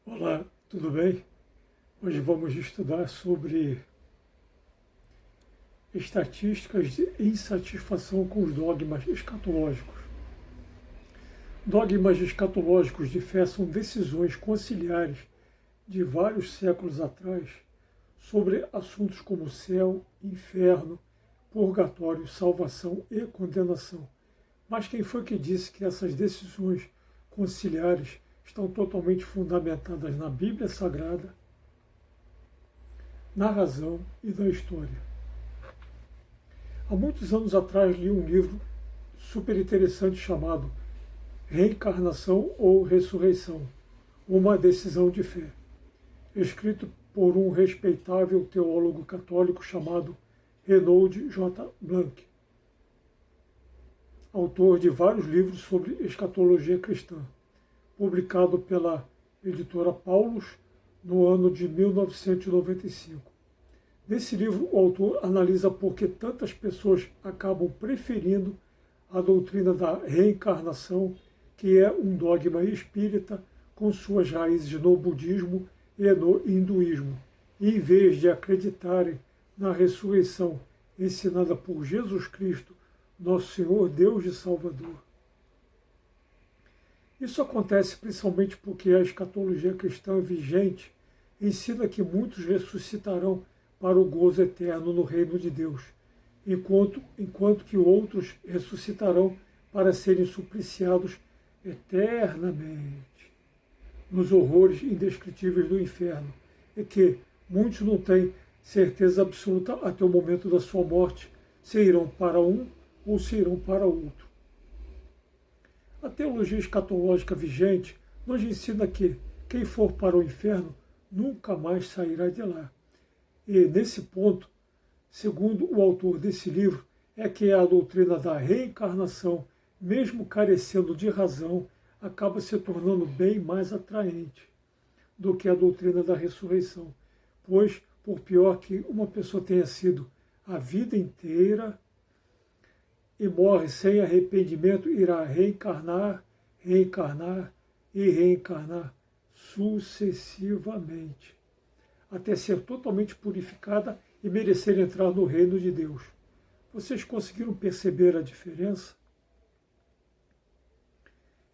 Olá, tudo bem? Hoje vamos estudar sobre estatísticas de insatisfação com os dogmas escatológicos. Dogmas escatológicos de fé são decisões conciliares de vários séculos atrás sobre assuntos como céu, inferno, purgatório, salvação e condenação. Mas quem foi que disse que essas decisões conciliares estão totalmente fundamentadas na Bíblia Sagrada, na razão e na história? Há muitos anos atrás li um livro super interessante chamado Reencarnação ou Ressurreição, uma decisão de fé, escrito por um respeitável teólogo católico chamado Reinhold J. Blank, autor de vários livros sobre escatologia cristã, publicado pela editora Paulus no ano de 1995. Nesse livro, o autor analisa por que tantas pessoas acabam preferindo a doutrina da reencarnação, que é um dogma espírita com suas raízes no budismo e no hinduísmo, em vez de acreditarem na ressurreição ensinada por Jesus Cristo, nosso Senhor, Deus e Salvador. Isso acontece principalmente porque a escatologia cristã vigente ensina que muitos ressuscitarão para o gozo eterno no reino de Deus, enquanto que outros ressuscitarão para serem supliciados eternamente nos horrores indescritíveis do inferno, e que muitos não têm certeza absoluta até o momento da sua morte se irão para um ou se irão para outro. A teologia escatológica vigente nos ensina que quem for para o inferno nunca mais sairá de lá. E, nesse ponto, segundo o autor desse livro, é que a doutrina da reencarnação, mesmo carecendo de razão, acaba se tornando bem mais atraente do que a doutrina da ressurreição. Pois, por pior que uma pessoa tenha sido a vida inteira e morre sem arrependimento, irá reencarnar, reencarnar e reencarnar sucessivamente, até ser totalmente purificada e merecer entrar no reino de Deus. Vocês conseguiram perceber a diferença?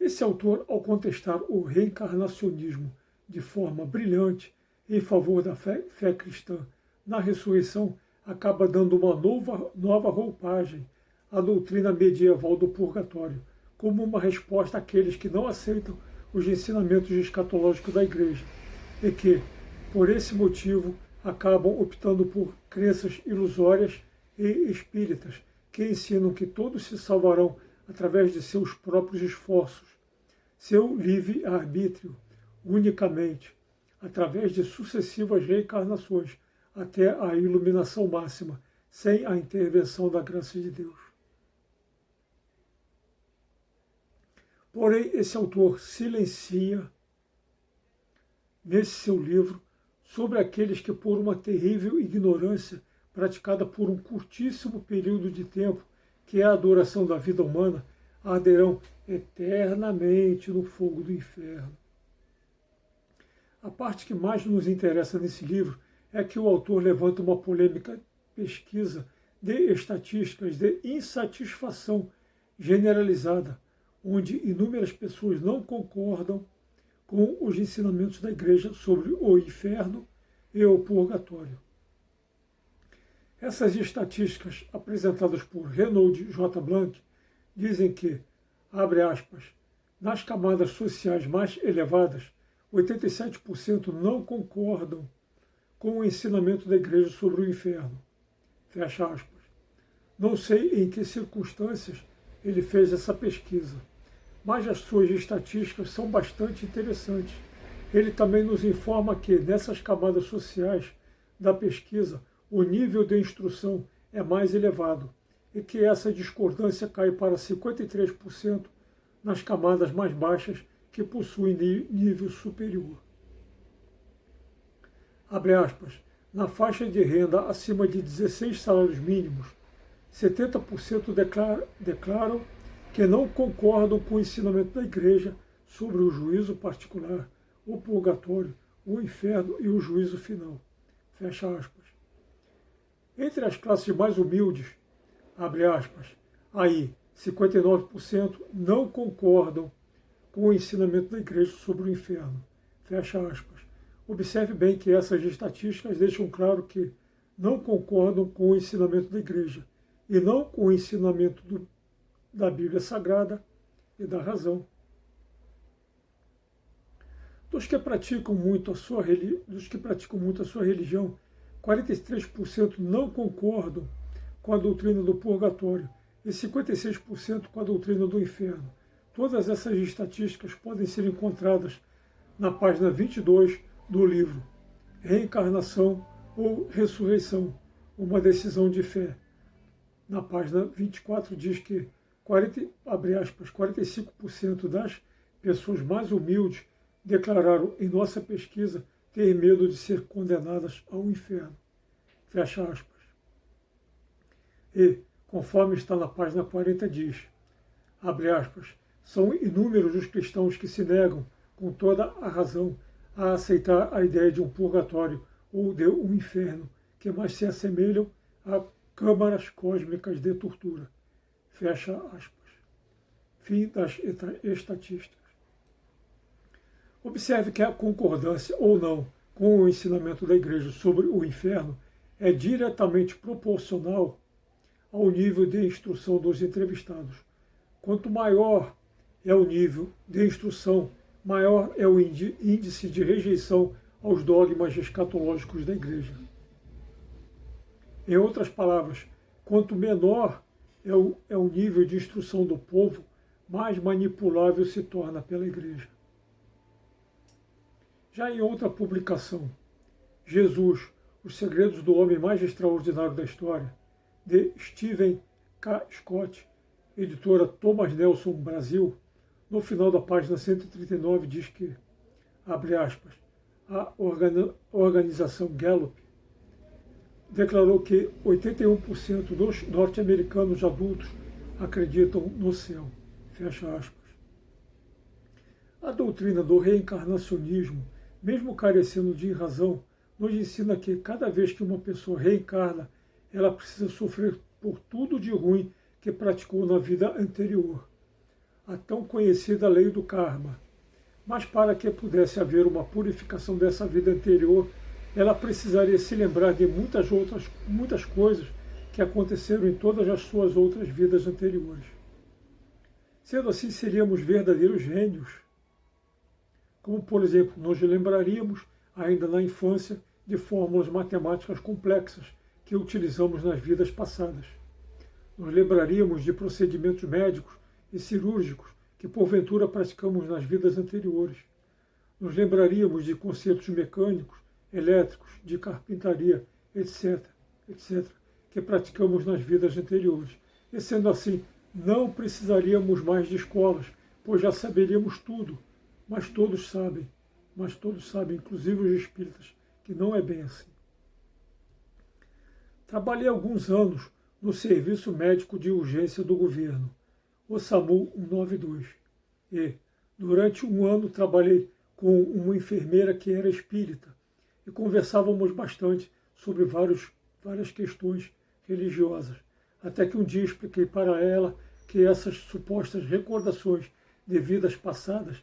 Esse autor, ao contestar o reencarnacionismo de forma brilhante em favor da fé cristã na ressurreição, acaba dando uma nova roupagem à doutrina medieval do purgatório, como uma resposta àqueles que não aceitam os ensinamentos escatológicos da Igreja e que, por esse motivo, acabam optando por crenças ilusórias e espíritas, que ensinam que todos se salvarão através de seus próprios esforços, seu livre-arbítrio, unicamente, através de sucessivas reencarnações, até a iluminação máxima, sem a intervenção da graça de Deus. Porém, esse autor silencia, nesse seu livro, sobre aqueles que, por uma terrível ignorância praticada por um curtíssimo período de tempo, que é a duração da vida humana, arderão eternamente no fogo do inferno. A parte que mais nos interessa nesse livro é que o autor levanta uma polêmica pesquisa de estatísticas de insatisfação generalizada, onde inúmeras pessoas não concordam com os ensinamentos da Igreja sobre o inferno e o purgatório. Essas estatísticas apresentadas por Reinhold J. Blank dizem que, abre aspas, nas camadas sociais mais elevadas, 87% não concordam com o ensinamento da Igreja sobre o inferno. Fecha aspas. Não sei em que circunstâncias ele fez essa pesquisa, mas as suas estatísticas são bastante interessantes. Ele também nos informa que, nessas camadas sociais da pesquisa, o nível de instrução é mais elevado e que essa discordância cai para 53% nas camadas mais baixas que possuem nível superior. Abre aspas, na faixa de renda acima de 16 salários mínimos, 70% declaram que não concordam com o ensinamento da Igreja sobre o juízo particular, o purgatório, o inferno e o juízo final. Fecha aspas. Entre as classes mais humildes, abre aspas, aí 59% não concordam com o ensinamento da igreja sobre o inferno. Fecha aspas. Observe bem que essas estatísticas deixam claro que não concordam com o ensinamento da igreja e não com o ensinamento da Bíblia Sagrada e da razão. Dos que praticam muito a sua religião, 43% não concordam com a doutrina do purgatório e 56% com a doutrina do inferno. Todas essas estatísticas podem ser encontradas na página 22 do livro Reencarnação ou Ressurreição, uma decisão de fé. Na página 24 diz que 45% das pessoas mais humildes declararam em nossa pesquisa ter medo de ser condenadas ao inferno. Fecha aspas. E, conforme está na página 40, diz, abre aspas, são inúmeros os cristãos que se negam, com toda a razão, a aceitar a ideia de um purgatório ou de um inferno, que mais se assemelham a câmaras cósmicas de tortura. Fecha aspas. Fim das estatísticas. Observe que a concordância ou não com o ensinamento da igreja sobre o inferno é diretamente proporcional ao nível de instrução dos entrevistados. Quanto maior é o nível de instrução, maior é o índice de rejeição aos dogmas escatológicos da igreja. Em outras palavras, quanto menor é o nível de instrução do povo, mais manipulável se torna pela igreja. Já em outra publicação, Jesus, Os Segredos do Homem Mais Extraordinário da História, de Stephen K. Scott, editora Thomas Nelson Brasil, no final da página 139 diz que, abre aspas, a organização Gallup declarou que 81% dos norte-americanos adultos acreditam no céu. Fecha aspas. A doutrina do reencarnacionismo, mesmo carecendo de razão, nos ensina que cada vez que uma pessoa reencarna, ela precisa sofrer por tudo de ruim que praticou na vida anterior. A tão conhecida lei do karma. Mas para que pudesse haver uma purificação dessa vida anterior, ela precisaria se lembrar de muitas coisas que aconteceram em todas as suas outras vidas anteriores. Sendo assim, seríamos verdadeiros gênios. Como, por exemplo, nos lembraríamos, ainda na infância, de fórmulas matemáticas complexas que utilizamos nas vidas passadas. Nos lembraríamos de procedimentos médicos e cirúrgicos que porventura praticamos nas vidas anteriores. Nos lembraríamos de conceitos mecânicos, elétricos, de carpintaria, etc., que praticamos nas vidas anteriores. E sendo assim, não precisaríamos mais de escolas, pois já saberíamos tudo. Mas todos sabem, inclusive os espíritas, que não é bem assim. Trabalhei alguns anos no Serviço Médico de Urgência do Governo, o SAMU 192, e, durante um ano, trabalhei com uma enfermeira que era espírita e conversávamos bastante sobre várias questões religiosas, até que um dia expliquei para ela que essas supostas recordações de vidas passadas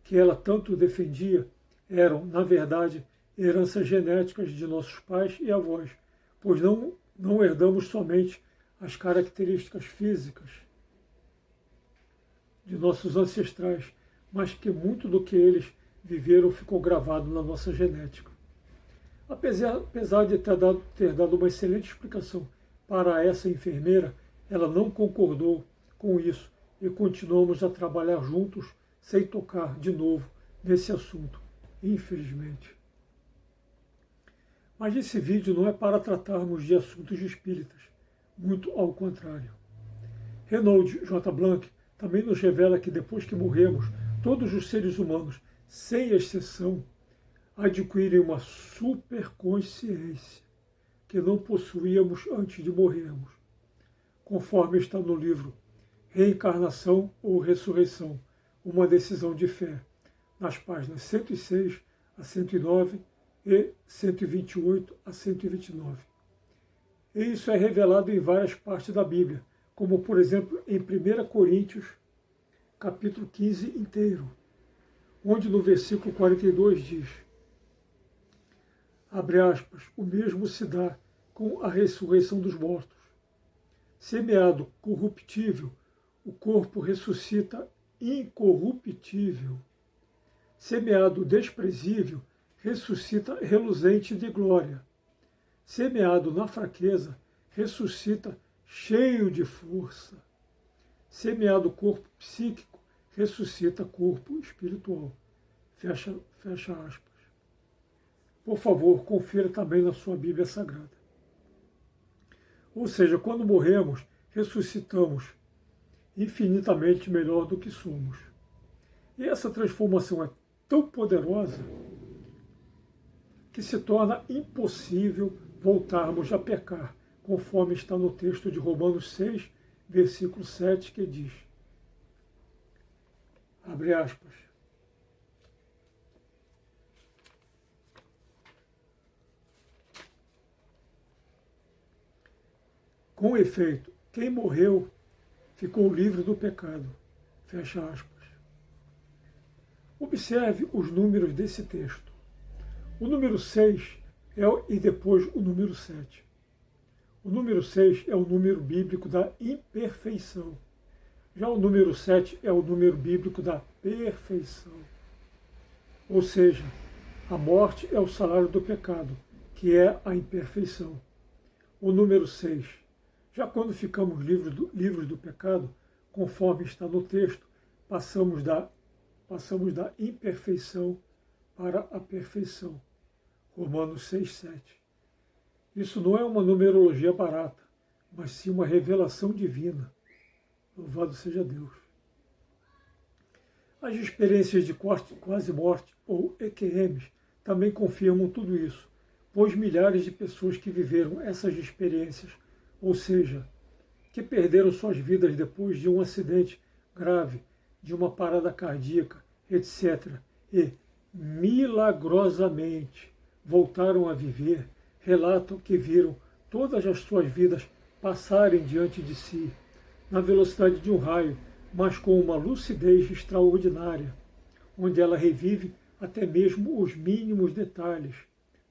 que ela tanto defendia eram, na verdade, heranças genéticas de nossos pais e avós, pois não herdamos somente as características físicas de nossos ancestrais, mas que muito do que eles viveram ficou gravado na nossa genética. Apesar de ter dado uma excelente explicação para essa enfermeira, ela não concordou com isso e continuamos a trabalhar juntos sem tocar de novo nesse assunto, infelizmente. Mas esse vídeo não é para tratarmos de assuntos espíritas, muito ao contrário. Reinhold J. Blanc também nos revela que depois que morremos, todos os seres humanos, sem exceção, adquirem uma superconsciência que não possuíamos antes de morrermos, conforme está no livro Reencarnação ou Ressurreição, uma decisão de fé, nas páginas 106 a 109 e 128 a 129. E isso é revelado em várias partes da Bíblia, como por exemplo em 1 Coríntios, capítulo 15 inteiro, onde no versículo 42 diz, abre aspas, o mesmo se dá com a ressurreição dos mortos. Semeado corruptível, o corpo ressuscita incorruptível. Semeado desprezível, ressuscita reluzente de glória. Semeado na fraqueza, ressuscita cheio de força. Semeado corpo psíquico, ressuscita corpo espiritual. Fecha aspas. Por favor, confira também na sua Bíblia Sagrada. Ou seja, quando morremos, ressuscitamos infinitamente melhor do que somos. E essa transformação é tão poderosa que se torna impossível voltarmos a pecar, conforme está no texto de Romanos 6, versículo 7, que diz, abre aspas, com efeito, quem morreu ficou livre do pecado, fecha aspas. Observe os números desse texto. O número 6 e depois o número 7. O número 6 é o número bíblico da imperfeição. Já o número 7 é o número bíblico da perfeição. Ou seja, a morte é o salário do pecado, que é a imperfeição. O número 6. Já quando ficamos livres do pecado, conforme está no texto, passamos da imperfeição para a perfeição. Romanos 6, 7. Isso não é uma numerologia barata, mas sim uma revelação divina. Louvado seja Deus. As experiências de quase morte, ou EQMs, também confirmam tudo isso, pois milhares de pessoas que viveram essas experiências, ou seja, que perderam suas vidas depois de um acidente grave, de uma parada cardíaca, etc., e milagrosamente voltaram a viver, relatam que viram todas as suas vidas passarem diante de si, na velocidade de um raio, mas com uma lucidez extraordinária, onde ela revive até mesmo os mínimos detalhes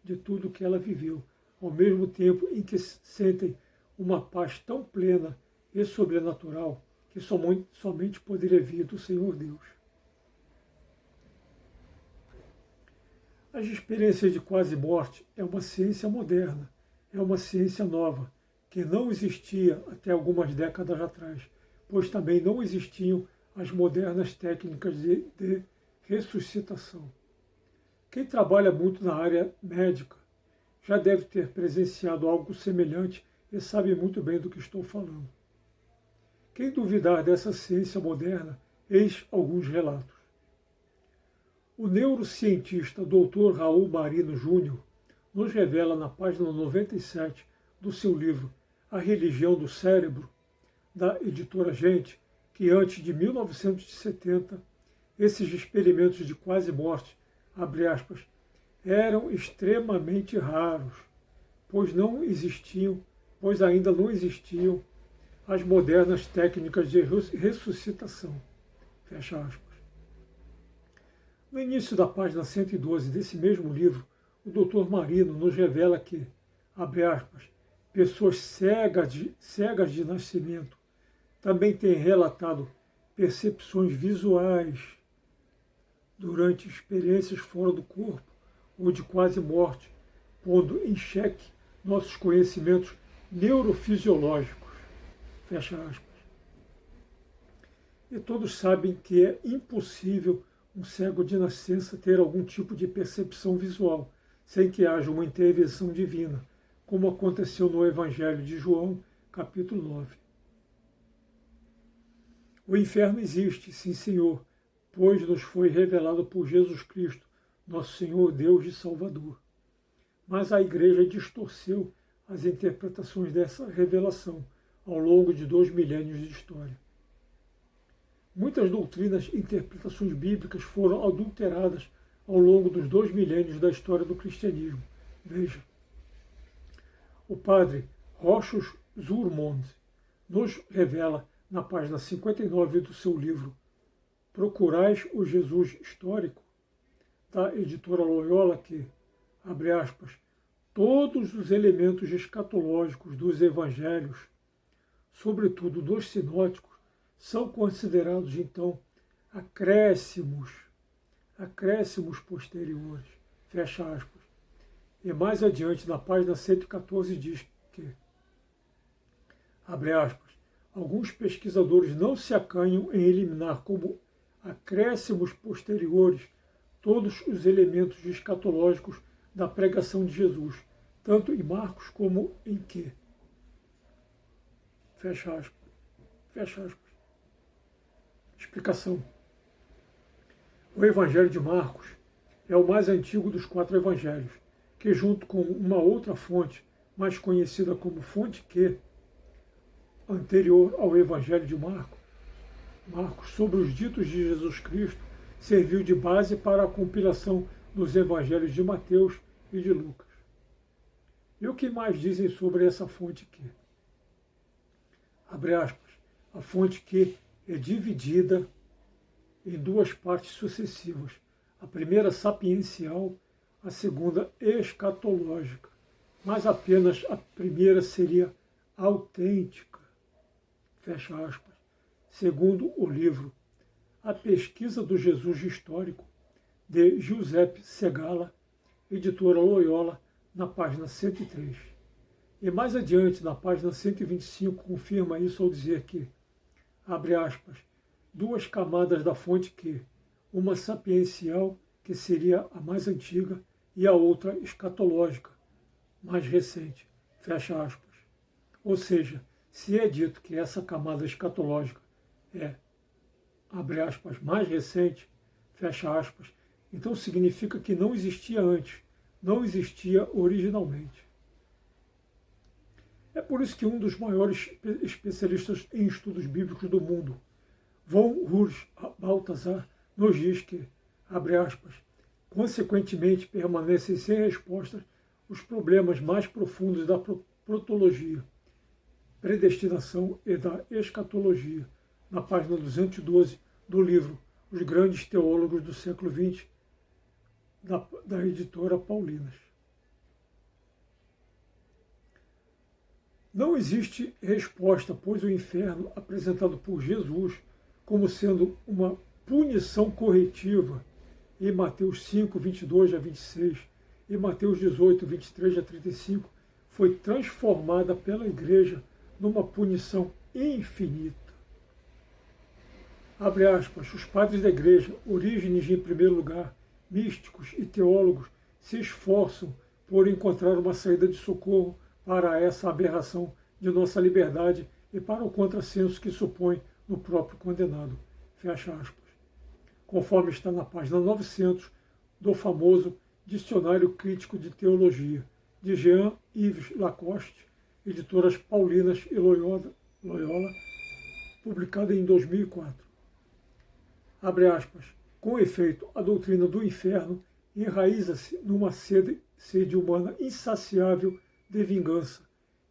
de tudo que ela viveu, ao mesmo tempo em que sentem uma paz tão plena e sobrenatural que somente poderia vir do Senhor Deus. As experiências de quase morte é uma ciência moderna, é uma ciência nova, que não existia até algumas décadas atrás, pois também não existiam as modernas técnicas de ressuscitação. Quem trabalha muito na área médica já deve ter presenciado algo semelhante e sabe muito bem do que estou falando. Quem duvidar dessa ciência moderna, eis alguns relatos. O neurocientista Dr. Raul Marino Júnior nos revela na página 97 do seu livro A Religião do Cérebro, da editora Gente, que antes de 1970, esses experimentos de quase morte, abre aspas, eram extremamente raros, pois ainda não existiam as modernas técnicas de ressuscitação, fecha aspas. No início da página 112 desse mesmo livro, o Dr. Marino nos revela que, abre aspas, pessoas cegas de nascimento também têm relatado percepções visuais durante experiências fora do corpo ou de quase morte, pondo em xeque nossos conhecimentos neurofisiológicos, fecha aspas. E todos sabem que é impossível um cego de nascença ter algum tipo de percepção visual, sem que haja uma intervenção divina, como aconteceu no Evangelho de João, capítulo 9. O inferno existe, sim, Senhor, pois nos foi revelado por Jesus Cristo, nosso Senhor, Deus e Salvador. Mas a Igreja distorceu as interpretações dessa revelação ao longo de 2 milênios de história. Muitas doutrinas e interpretações bíblicas foram adulteradas ao longo dos 2 milênios da história do cristianismo. Veja, o padre Rochus Zurmond nos revela na página 59 do seu livro Procurais o Jesus Histórico, da editora Loyola, que, abre aspas, todos os elementos escatológicos dos evangelhos, sobretudo dos sinóticos, são considerados, então, acréscimos posteriores, fecha aspas. E mais adiante, na página 114, diz que, abre aspas, alguns pesquisadores não se acanham em eliminar como acréscimos posteriores todos os elementos escatológicos da pregação de Jesus, tanto em Marcos como em que. Fecha aspas. Fecha aspas. Explicação. O Evangelho de Marcos é o mais antigo dos 4 evangelhos, que junto com uma outra fonte, mais conhecida como fonte Q, anterior ao Evangelho de Marcos, sobre os ditos de Jesus Cristo, serviu de base para a compilação dos evangelhos de Mateus e de Lucas. E o que mais dizem sobre essa fonte Q? Abre aspas, a fonte Q é dividida em 2 partes sucessivas, a primeira sapiencial, a segunda escatológica, mas apenas a primeira seria autêntica, fecha aspas, segundo o livro A Pesquisa do Jesus Histórico, de Giuseppe Segala, editora Loyola, na página 103. E mais adiante, na página 125, confirma isso ao dizer que, abre aspas, 2 camadas da fonte Q, uma sapiencial, que seria a mais antiga, e a outra escatológica, mais recente, fecha aspas. Ou seja, se é dito que essa camada escatológica é, abre aspas, mais recente, fecha aspas, então significa que não existia antes, não existia originalmente. É por isso que um dos maiores especialistas em estudos bíblicos do mundo, von Urs Balthasar, nos diz que, abre aspas, consequentemente permanecem sem respostas os problemas mais profundos da protologia, predestinação e da escatologia, na página 212 do livro Os Grandes Teólogos do Século XX, da editora Paulinas. Não existe resposta, pois o inferno, apresentado por Jesus como sendo uma punição corretiva em Mateus 5, 22 a 26 e Mateus 18, 23 a 35, foi transformada pela Igreja numa punição infinita. Abre aspas, os padres da Igreja, Orígenes em primeiro lugar, místicos e teólogos, se esforçam por encontrar uma saída de socorro para essa aberração de nossa liberdade e para o contrassenso que supõe no próprio condenado. Fecha aspas. Conforme está na página 900 do famoso Dicionário Crítico de Teologia, de Jean-Yves Lacoste, editoras Paulinas e Loyola, publicada em 2004. Abre aspas. Com efeito, a doutrina do inferno enraiza-se numa sede humana insaciável de vingança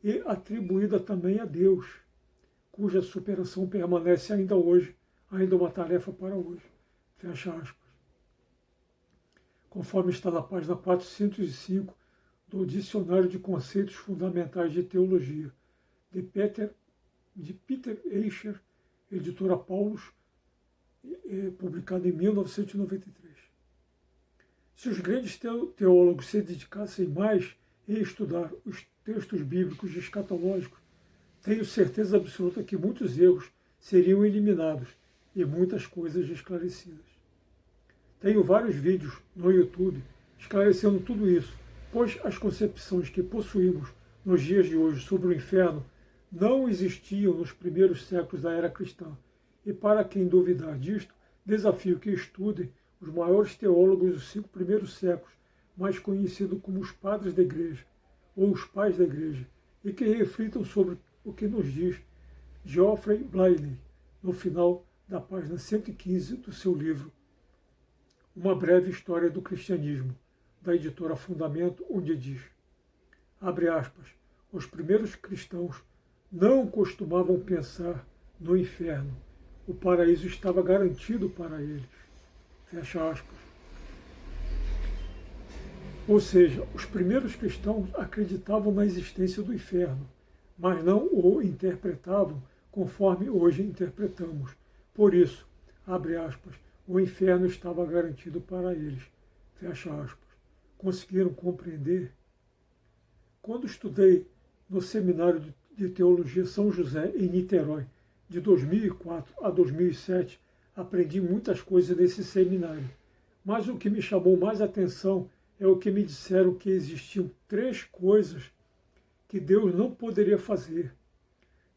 e atribuída também a Deus, cuja superação permanece ainda hoje, ainda uma tarefa para hoje. Fecha aspas. Conforme está na página 405 do Dicionário de Conceitos Fundamentais de Teologia, de Peter Eicher, editora Paulus, publicado em 1993. Se os grandes teólogos se dedicassem mais em estudar os textos bíblicos escatológicos, tenho certeza absoluta que muitos erros seriam eliminados e muitas coisas esclarecidas. Tenho vários vídeos no YouTube esclarecendo tudo isso, pois as concepções que possuímos nos dias de hoje sobre o inferno não existiam nos primeiros séculos da era cristã. E para quem duvidar disto, desafio que estudem os maiores teólogos dos 5 primeiros séculos, mais conhecidos como os padres da igreja, ou os pais da igreja, e que reflitam sobre o que nos diz Geoffrey Blainey, no final da página 115 do seu livro Uma Breve História do Cristianismo, da editora Fundamento, onde diz, abre aspas, os primeiros cristãos não costumavam pensar no inferno. O paraíso estava garantido para eles. Fecha aspas. Ou seja, os primeiros cristãos acreditavam na existência do inferno, mas não o interpretavam conforme hoje interpretamos. Por isso, abre aspas, o inferno estava garantido para eles. Fecha aspas. Conseguiram compreender? Quando estudei no Seminário de Teologia São José, em Niterói, de 2004 a 2007, aprendi muitas coisas nesse seminário. Mas o que me chamou mais atenção é o que me disseram que existiam 3 coisas que Deus não poderia fazer.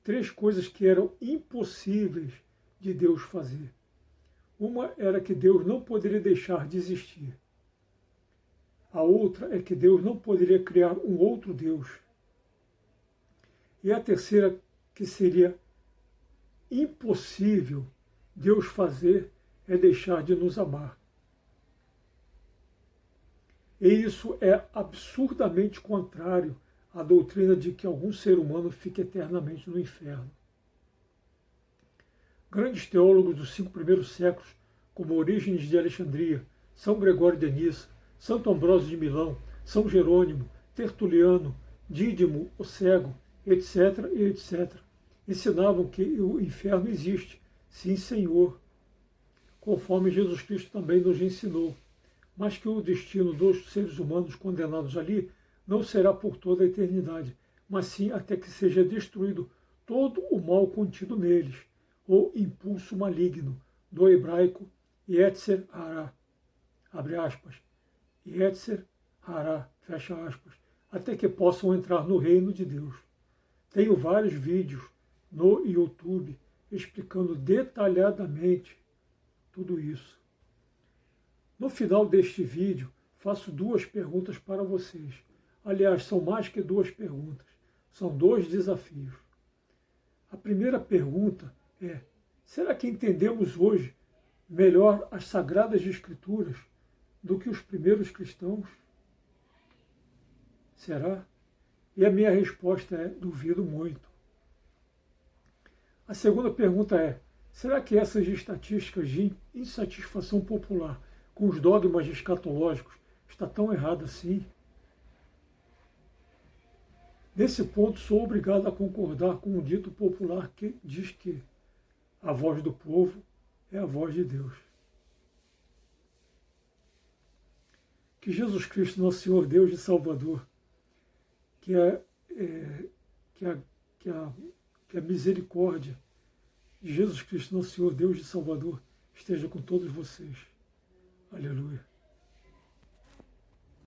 3 coisas que eram impossíveis de Deus fazer. Uma era que Deus não poderia deixar de existir. A outra é que Deus não poderia criar um outro Deus. E a terceira, que seria impossível Deus fazer, é deixar de nos amar. E isso é absurdamente contrário à doutrina de que algum ser humano fique eternamente no inferno. Grandes teólogos dos 5 primeiros séculos, como Orígenes de Alexandria, São Gregório de Nissa, Santo Ambrósio de Milão, São Jerônimo, Tertuliano, Dídimo, o Cego, etc., e etc., ensinavam que o inferno existe, sim, Senhor, conforme Jesus Cristo também nos ensinou, mas que o destino dos seres humanos condenados ali não será por toda a eternidade, mas sim até que seja destruído todo o mal contido neles, o impulso maligno, do hebraico Yetzer Hará, abre aspas, Yetzer Hará, fecha aspas, até que possam entrar no reino de Deus. Tenho vários vídeos no YouTube explicando detalhadamente tudo isso. No final deste vídeo, faço 2 perguntas para vocês. Aliás, são mais que 2 perguntas, são 2 desafios. A primeira pergunta é: será que entendemos hoje melhor as Sagradas Escrituras do que os primeiros cristãos? Será? E a minha resposta é: duvido muito. A segunda pergunta é: será que essas estatísticas de insatisfação popular com os dogmas escatológicos está tão errada assim? Nesse ponto, sou obrigado a concordar com um dito popular que diz que a voz do povo é a voz de Deus. Que Jesus Cristo, nosso Senhor, Deus e Salvador, que a misericórdia de Jesus Cristo, nosso Senhor, Deus e Salvador, esteja com todos vocês. Aleluia.